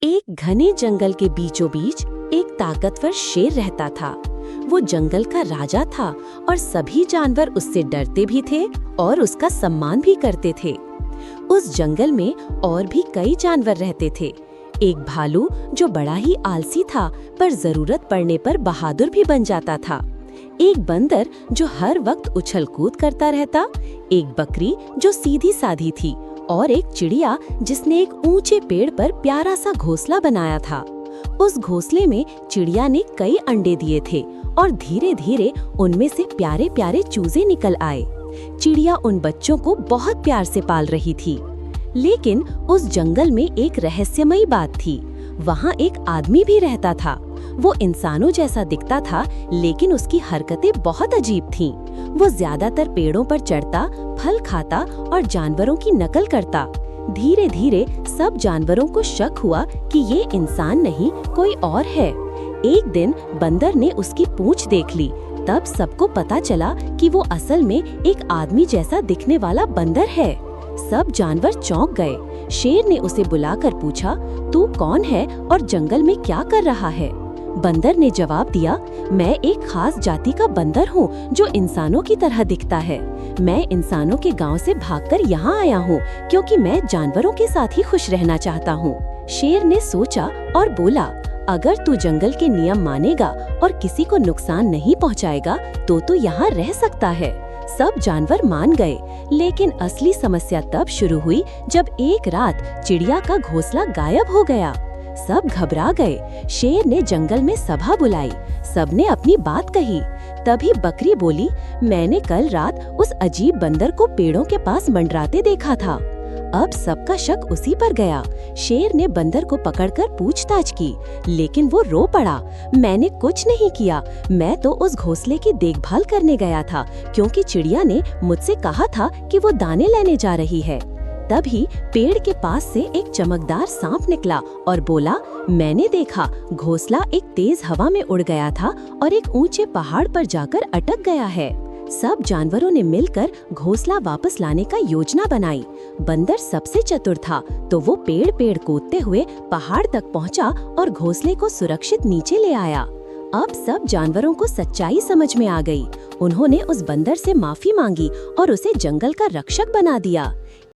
एक घने जंगल के बीचों बीच एक ताकतवर शेर रहता था। वो जंगल का राजा था और सभी जानवर उससे डरते भी थे और उसका सम्मान भी करते थे। उस जंगल में और भी कई जानवर रहते थे। एक भालू जो बड़ा ही आलसी था पर जरूरत पड़ने पर बहादुर भी बन जाता था। एक बंदर जो हर वक्त उछल कूद करता रहता, एक बकरी जो सीधी साधी थी और एक चिड़िया जिसने एक ऊंचे पेड़ पर प्यारा सा घोंसला बनाया था। उस घोंसले में चिड़िया ने कई अंडे दिए थे और धीरे धीरे उनमें से प्यारे प्यारे चूजे निकल आए। चिड़िया उन बच्चों को बहुत प्यार से पाल रही थी। लेकिन उस जंगल में एक रहस्यमयी बात थी। वहाँ एक आदमी भी रहता था। वो इंसानों जैसा दिखता था, लेकिन उसकी हरकतें बहुत अजीब थीं। वो ज्यादातर पेड़ों पर चढ़ता, फल खाता और जानवरों की नकल करता। धीरे धीरे सब जानवरों को शक हुआ कि ये इंसान नहीं कोई और है। एक दिन बंदर ने उसकी पूंछ देख ली। तब सबको पता चला कि वो असल में एक आदमी जैसा दिखने वाला बंदर है। सब जानवर चौंक गए। शेर ने उसे बुलाकर पूछा, तू कौन है और जंगल में क्या कर रहा है? बंदर ने जवाब दिया, मैं एक खास जाति का बंदर हूँ जो इंसानों की तरह दिखता है। मैं इंसानों के गांव से भागकर यहाँ आया हूँ क्योंकि मैं जानवरों के साथ ही खुश रहना चाहता हूँ। शेर ने सोचा और बोला, अगर तू जंगल के नियम मानेगा और किसी को नुकसान नहीं पहुँचाएगा तो यहाँ रह सकता है। सब जानवर मान गए, लेकिन असली समस्या तब शुरू हुई जब एक रात चिड़िया का घोंसला गायब हो गया। सब घबरा गए। शेर ने जंगल में सभा बुलाई। सबने अपनी बात कही। तभी बकरी बोली, मैंने कल रात उस अजीब बंदर को पेड़ों के पास मंडराते देखा था। अब सबका शक उसी पर गया। शेर ने बंदर को पकड़कर पूछताछ की, लेकिन वो रो पड़ा, मैंने कुछ नहीं किया। मैं तो उस घोंसले की देखभाल करने गया था क्योंकि चिड़िया ने मुझसे कहा था कि वो दाने लेने जा रही है। तभी पेड़ के पास से एक चमकदार सांप निकला और बोला, मैंने देखा घोंसला एक तेज हवा में उड़ गया था और एक ऊंचे पहाड़ पर जाकर अटक गया है। सब जानवरों ने मिलकर घोंसला वापस लाने का योजना बनाई। बंदर सबसे चतुर था, तो वो पेड़ कूदते हुए पहाड़ तक पहुंचा और घोंसले को सुरक्षित नीचे ले आया। अब सब जानवरों को सच्चाई समझ में आ गई। उन्होंने उस बंदर से माफी मांगी और उसे जंगल का रक्षक बना दिया।